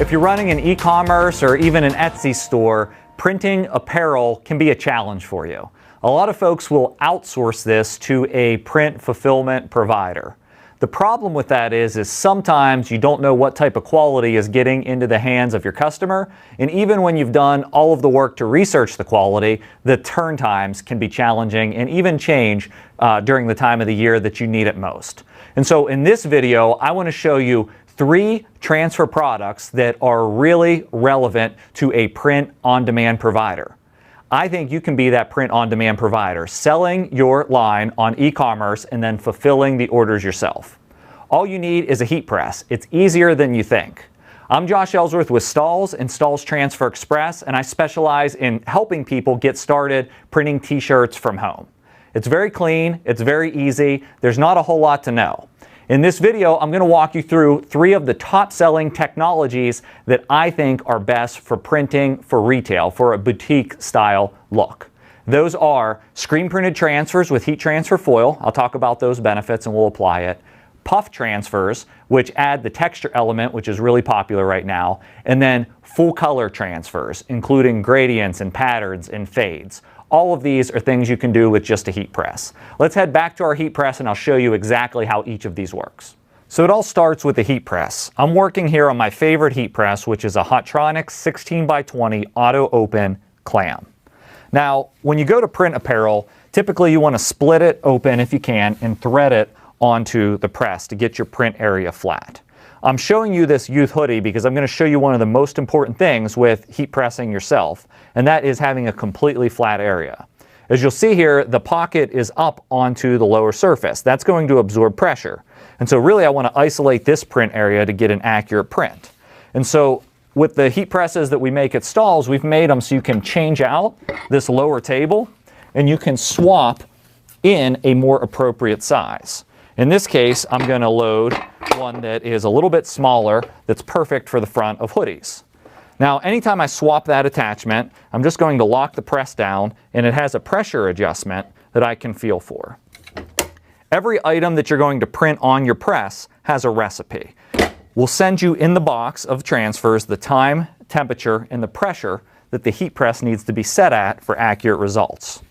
If you're running an e-commerce or even an Etsy store, printing apparel can be a challenge for you. A lot of folks will outsource this to a print fulfillment provider. The problem with that is sometimes you don't know what type of quality is getting into the hands of your customer, and even when you've done all of the work to research the quality, the turn times can be challenging and even change during the time of the year that you need it most. And so in this video, I want to show you 3 transfer products that are really relevant to a print-on-demand provider. I think you can be that print-on-demand provider, selling your line on e-commerce and then fulfilling the orders yourself. All you need is a heat press. It's easier than you think. I'm Josh Ellsworth with Stahls and Stahls Transfer Express, and I specialize in helping people get started printing t-shirts from home. It's very clean, it's very easy, there's not a whole lot to know. In this video, I'm going to walk you through 3 of the top-selling technologies that I think are best for printing for retail, for a boutique-style look. Those are screen-printed transfers with heat transfer foil. I'll talk about those benefits and we'll apply it. Puff transfers, which add the texture element, which is really popular right now. And then full-color transfers, including gradients and patterns and fades. All of these are things you can do with just a heat press. Let's head back to our heat press and I'll show you exactly how each of these works. So it all starts with the heat press. I'm working here on my favorite heat press, which is a Hotronic 16x20 auto open clam. Now, when you go to print apparel, typically you want to split it open if you can and thread it onto the press to get your print area flat. I'm showing you this youth hoodie because I'm going to show you one of the most important things with heat pressing yourself, and that is having a completely flat area. As you'll see here, the pocket is up onto the lower surface. That's going to absorb pressure. And so really I want to isolate this print area to get an accurate print. And so with the heat presses that we make at Stahls, we've made them so you can change out this lower table and you can swap in a more appropriate size. In this case, I'm going to load one that is a little bit smaller that's perfect for the front of hoodies. Now, anytime I swap that attachment, I'm just going to lock the press down, and it has a pressure adjustment that I can feel for. Every item that you're going to print on your press has a recipe. We'll send you in the box of transfers the time, temperature, and the pressure that the heat press needs to be set at for accurate results.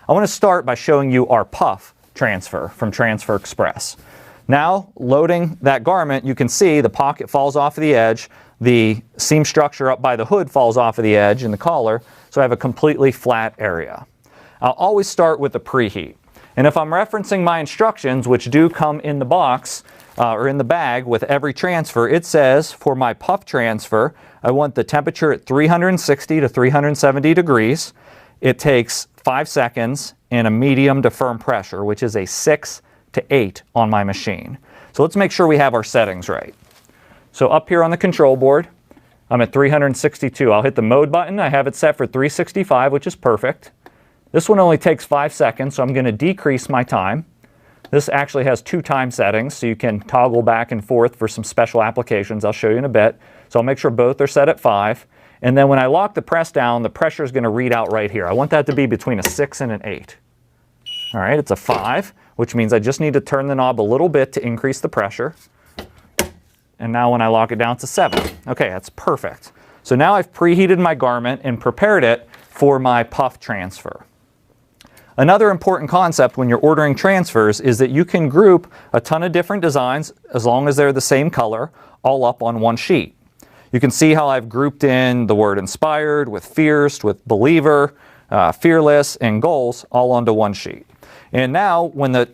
I want to start by showing you our puff transfer from Transfer Express. Now, loading that garment, you can see the pocket falls off of the edge, the seam structure up by the hood falls off of the edge and the collar, so I have a completely flat area. I'll always start with the preheat. And if I'm referencing my instructions, which do come in the box or in the bag with every transfer, it says for my puff transfer, I want the temperature at 360 to 370 degrees. It takes 5 seconds and a medium to firm pressure, which is a 6 to 8 on my machine. So let's make sure we have our settings right. So up here on the control board, I'm at 362. I'll hit the mode button. I have it set for 365, which is perfect. This one only takes 5 seconds, so I'm going to decrease my time. This actually has 2 time settings, so you can toggle back and forth for some special applications. I'll show you in a bit. So I'll make sure both are set at 5. And then when I lock the press down, the pressure is going to read out right here. I want that to be between a 6 and an 8. All right, it's a 5, which means I just need to turn the knob a little bit to increase the pressure. And now when I lock it down, it's a 7. Okay, that's perfect. So now I've preheated my garment and prepared it for my puff transfer. Another important concept when you're ordering transfers is that you can group a ton of different designs, as long as they're the same color, all up on one sheet. You can see how I've grouped in the word inspired with fierce, with believer, fearless, and goals all onto one sheet. And now when the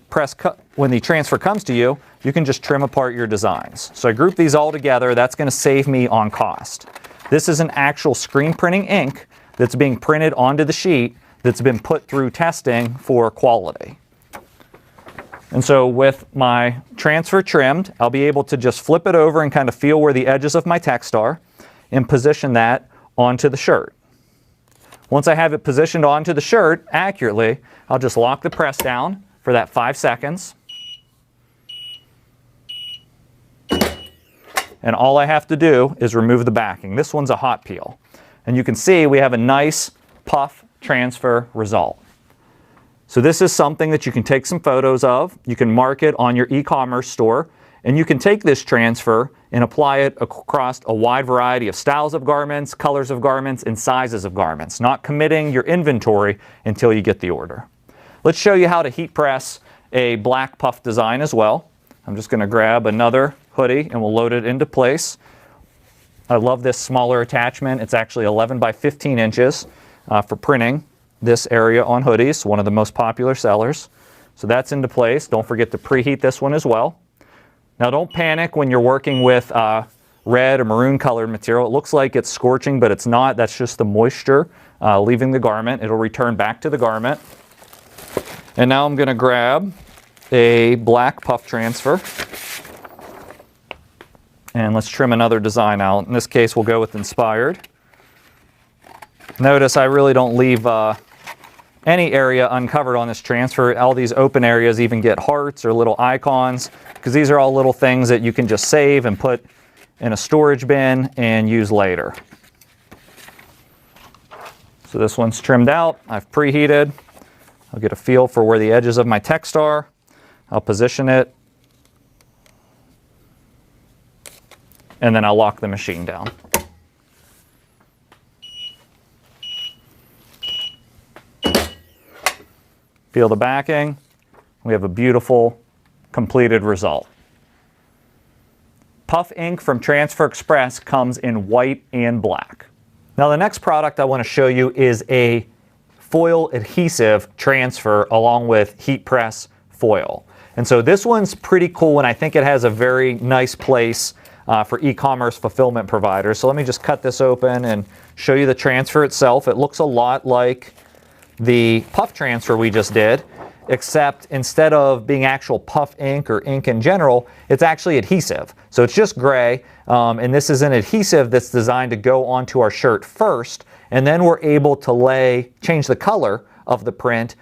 transfer comes to you, you can just trim apart your designs. So I group these all together. That's going to save me on cost. This is an actual screen printing ink that's being printed onto the sheet that's been put through testing for quality. And so with my transfer trimmed, I'll be able to just flip it over and kind of feel where the edges of my text are and position that onto the shirt. Once I have it positioned onto the shirt accurately, I'll just lock the press down for that 5 seconds. And all I have to do is remove the backing. This one's a hot peel. And you can see we have a nice puff transfer result. So this is something that you can take some photos of. You can mark it on your e-commerce store And you can take this transfer and apply it across a wide variety of styles of garments, colors of garments, and sizes of garments, not committing your inventory until you get the order. Let's show you how to heat press a black puff design as well. I'm just going to grab another hoodie and we'll load it into place. I love this smaller attachment. It's actually 11 by 15 inches for printing this area on hoodies, one of the most popular sellers. So that's into place. Don't forget to preheat this one as well. Now don't panic when you're working with red or maroon colored material. It looks like it's scorching, but it's not. That's just the moisture leaving the garment. It'll return back to the garment. And now I'm going to grab a black puff transfer. And let's trim another design out. In this case, we'll go with Inspired. Notice I really don't leave any area uncovered on this transfer. All these open areas even get hearts or little icons, because these are all little things that you can just save and put in a storage bin and use later. So this one's trimmed out. I've preheated. I'll get a feel for where the edges of my text are. I'll position it. And then I'll lock the machine down. Feel the backing. We have a beautiful completed result. Puff ink from Transfer Express comes in white and black. Now the next product I want to show you is a foil adhesive transfer along with heat press foil. And so this one's pretty cool, and I think it has a very nice place for e-commerce fulfillment providers. So let me just cut this open and show you the transfer itself. It looks a lot like the puff transfer we just did, except instead of being actual puff ink or ink in general, it's actually adhesive. So it's just gray, and this is an adhesive that's designed to go onto our shirt first, and then we're able to change the color of the print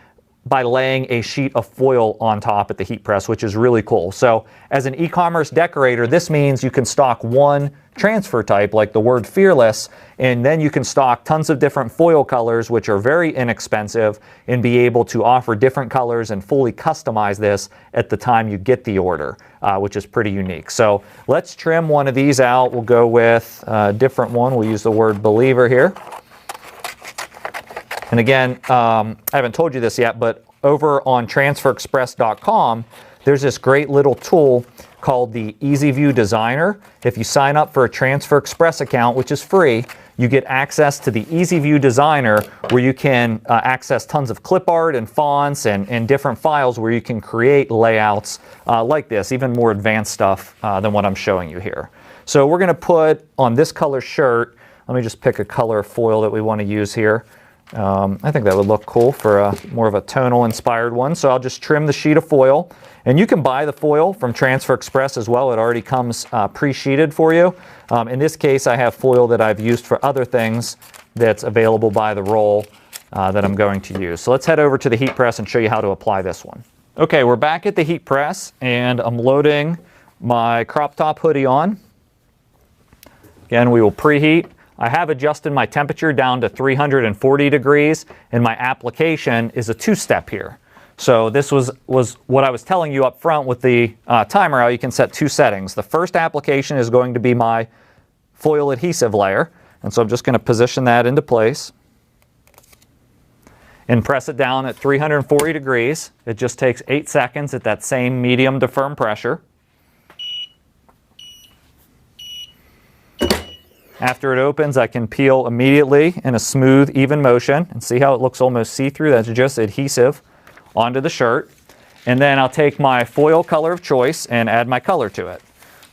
by laying a sheet of foil on top at the heat press, which is really cool. So as an e-commerce decorator, this means you can stock one transfer type, like the word fearless, and then you can stock tons of different foil colors, which are very inexpensive, and be able to offer different colors and fully customize this at the time you get the order, which is pretty unique. So let's trim one of these out. We'll go with a different one. We'll use the word believer here. And again, I haven't told you this yet, but over on transferexpress.com, there's this great little tool called the Easy View Designer. If you sign up for a Transfer Express account, which is free, you get access to the Easy View Designer, where you can access tons of clip art and fonts and different files where you can create layouts like this, even more advanced stuff than what I'm showing you here. So we're going to put on this color shirt, let me just pick a color foil that we want to use here. I think that would look cool for more of a tonal inspired one. So I'll just trim the sheet of foil. And you can buy the foil from Transfer Express as well. It already comes pre-sheeted for you. In this case, I have foil that I've used for other things that's available by the roll that I'm going to use. So let's head over to the heat press and show you how to apply this one. Okay, we're back at the heat press, and I'm loading my crop top hoodie on. Again, we will preheat. I have adjusted my temperature down to 340 degrees, and my application is a two-step here. So this was what I was telling you up front with the timer, how you can set two settings. The first application is going to be my foil adhesive layer, and so I'm just going to position that into place and press it down at 340 degrees. It just takes 8 seconds at that same medium to firm pressure. After it opens, I can peel immediately in a smooth, even motion, and see how it looks almost see-through. That's just adhesive onto the shirt. And then I'll take my foil color of choice and add my color to it.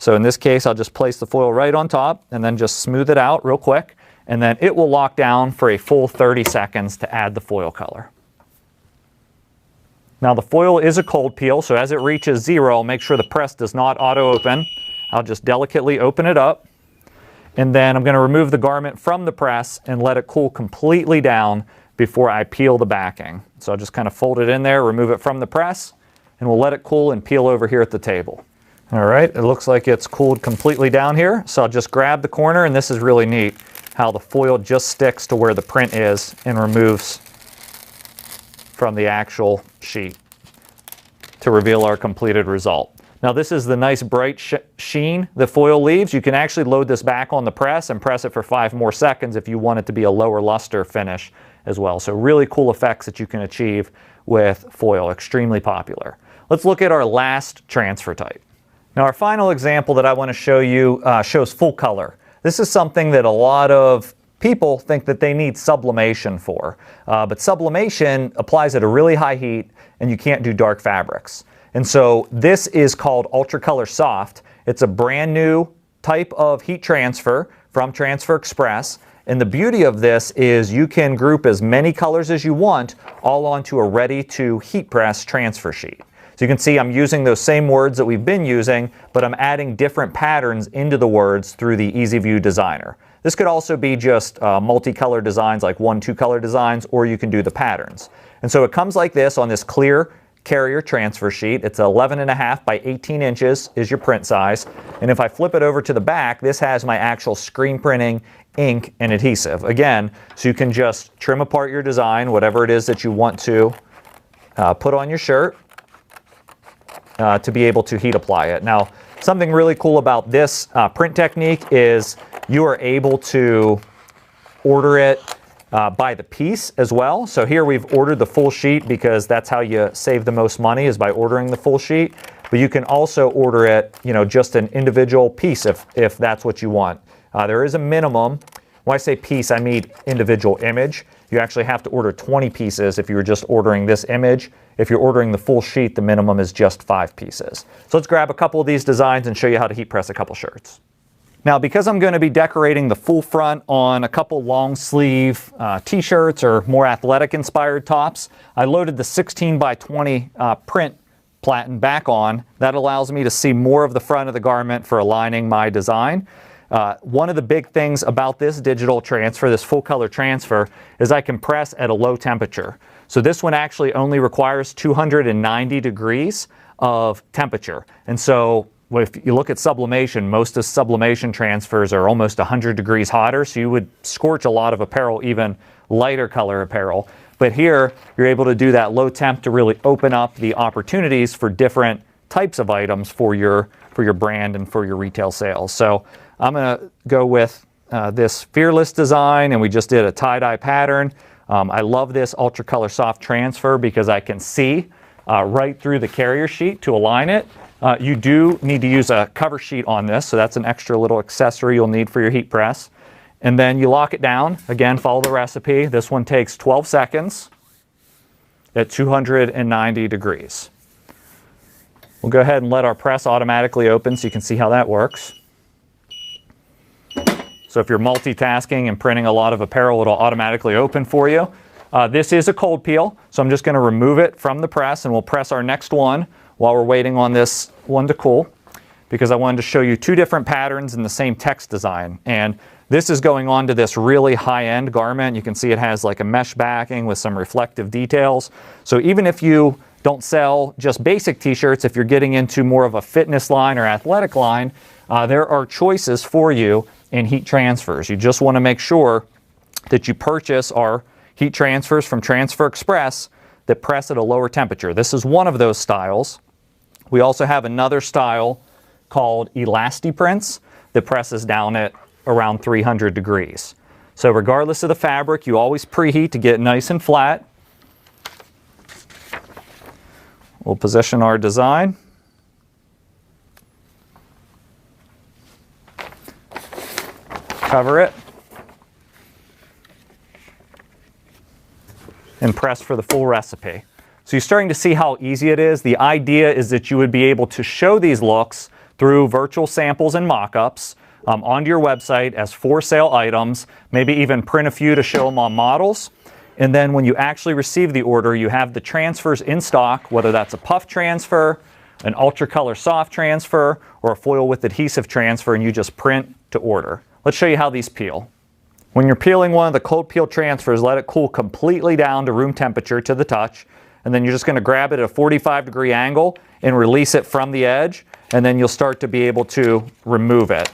So in this case, I'll just place the foil right on top and then just smooth it out real quick, and then it will lock down for a full 30 seconds to add the foil color. Now the foil is a cold peel, so as it reaches 0, I'll make sure the press does not auto-open. I'll just delicately open it up. And then I'm going to remove the garment from the press and let it cool completely down before I peel the backing. So I'll just kind of fold it in there, remove it from the press, and we'll let it cool and peel over here at the table. All right, it looks like it's cooled completely down here. So I'll just grab the corner, and this is really neat, how the foil just sticks to where the print is and removes from the actual sheet to reveal our completed result. Now this is the nice bright sheen that foil leaves. You can actually load this back on the press and press it for 5 more seconds if you want it to be a lower luster finish as well. So really cool effects that you can achieve with foil, extremely popular. Let's look at our last transfer type. Now our final example that I want to show you shows full color. This is something that a lot of people think that they need sublimation for, but sublimation applies at a really high heat and you can't do dark fabrics. And so this is called Ultra Color Soft. It's a brand new type of heat transfer from Transfer Express. And the beauty of this is you can group as many colors as you want all onto a ready to heat press transfer sheet. So you can see I'm using those same words that we've been using, but I'm adding different patterns into the words through the Easy View Designer. This could also be just multicolor designs like 1-2 color designs, or you can do the patterns. And so it comes like this on this clear carrier transfer sheet. It's 11.5 by 18 inches is your print size. And if I flip it over to the back, this has my actual screen printing ink and adhesive. Again, so you can just trim apart your design, whatever it is that you want to put on your shirt to be able to heat apply it. Now, something really cool about this print technique is you are able to order it by the piece as well. So here we've ordered the full sheet because that's how you save the most money, is by ordering the full sheet. But you can also order it, just an individual piece if that's what you want. There is a minimum. When I say piece, I mean individual image. You actually have to order 20 pieces if you were just ordering this image. If you're ordering the full sheet, the minimum is just 5 pieces. So let's grab a couple of these designs and show you how to heat press a couple shirts. Now, because I'm going to be decorating the full front on a couple long sleeve t-shirts or more athletic inspired tops, I loaded the 16 by 20 print platen back on. That allows me to see more of the front of the garment for aligning my design. One of the big things about this digital transfer, this full color transfer, is I can press at a low temperature. So this one actually only requires 290 degrees of temperature. And so if you look at sublimation, most of sublimation transfers are almost 100 degrees hotter, so you would scorch a lot of apparel, even lighter color apparel. But here, you're able to do that low temp to really open up the opportunities for different types of items for your brand and for your retail sales. So I'm going to go with this Fearless design, and we just did a tie-dye pattern. I love this Ultra Color Soft transfer because I can see right through the carrier sheet to align it. You do need to use a cover sheet on this, so that's an extra little accessory you'll need for your heat press. And then you lock it down. Again, follow the recipe. This one takes 12 seconds at 290 degrees. We'll go ahead and let our press automatically open so you can see how that works. So if you're multitasking and printing a lot of apparel, it'll automatically open for you. This is a cold peel, so I'm just going to remove it from the press, and we'll press our next one while we're waiting on this one to cool, because I wanted to show you 2 different patterns in the same text design. And this is going on to this really high-end garment. You can see it has like a mesh backing with some reflective details. So even if you don't sell just basic t-shirts, if you're getting into more of a fitness line or athletic line, there are choices for you in heat transfers. You just want to make sure that you purchase our heat transfers from Transfer Express that press at a lower temperature. This is one of those styles. We also have another style called Elasti Prints that presses down at around 300 degrees. So regardless of the fabric, you always preheat to get nice and flat. We'll position our design. Cover it. And press for the full recipe. So you're starting to see how easy it is. The idea is that you would be able to show these looks through virtual samples and mock-ups onto your website as for sale items, maybe even print a few to show them on models. And then when you actually receive the order, you have the transfers in stock, whether that's a puff transfer, an Ultra Color Soft transfer, or a foil with adhesive transfer, and you just print to order. Let's show you how these peel. When you're peeling one of the cold peel transfers, let it cool completely down to room temperature to the touch. And then you're just going to grab it at a 45-degree angle and release it from the edge. And then you'll start to be able to remove it.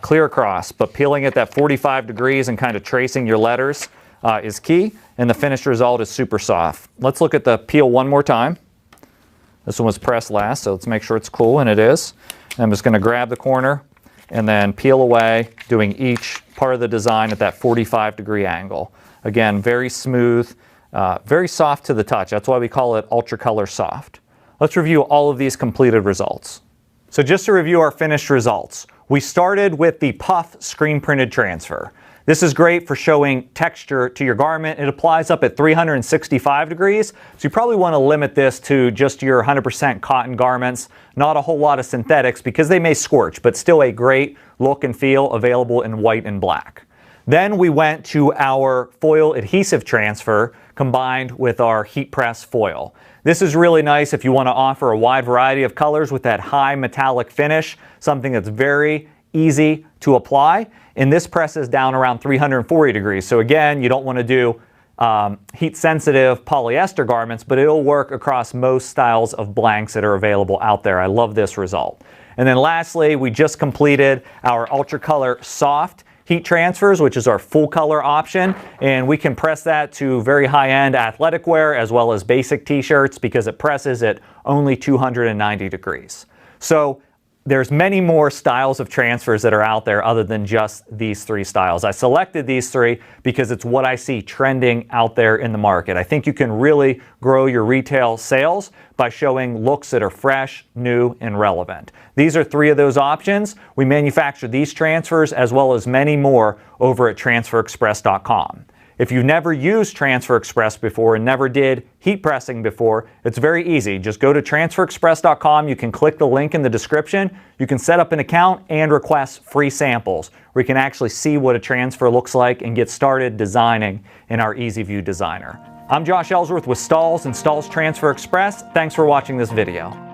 Clear across, but peeling it at 45 degrees and kind of tracing your letters is key. And the finished result is super soft. Let's look at the peel one more time. This one was pressed last, so let's make sure it's cool, and it is. And I'm just going to grab the corner and then peel away, doing each part of the design at that 45-degree angle. Again, very smooth, very soft to the touch. That's why we call it Ultra Color Soft. Let's review all of these completed results. So just to review our finished results, we started with the Puff screen printed transfer. This is great for showing texture to your garment. It applies up at 365 degrees, so you probably want to limit this to just your 100% cotton garments, not a whole lot of synthetics because they may scorch, but still a great look and feel available in white and black. Then we went to our foil adhesive transfer combined with our heat press foil. This is really nice if you want to offer a wide variety of colors with that high metallic finish, something that's very easy to apply. And this presses down around 340 degrees. So again, you don't want to do heat sensitive polyester garments, but it'll work across most styles of blanks that are available out there. I love this result. And then lastly, we just completed our Ultra Color Soft heat transfers, which is our full color option. And we can press that to very high-end athletic wear as well as basic t-shirts because it presses at only 290 degrees. So there's many more styles of transfers that are out there other than just these three styles. I selected these three because it's what I see trending out there in the market. I think you can really grow your retail sales by showing looks that are fresh, new, and relevant. These are three of those options. We manufacture these transfers as well as many more over at transferexpress.com. If you've never used Transfer Express before and never did heat pressing before, it's very easy. Just go to transferexpress.com. You can click the link in the description. You can set up an account and request free samples where you can actually see what a transfer looks like and get started designing in our Easy View Designer. I'm Josh Ellsworth with Stahls and Stahls Transfer Express. Thanks for watching this video.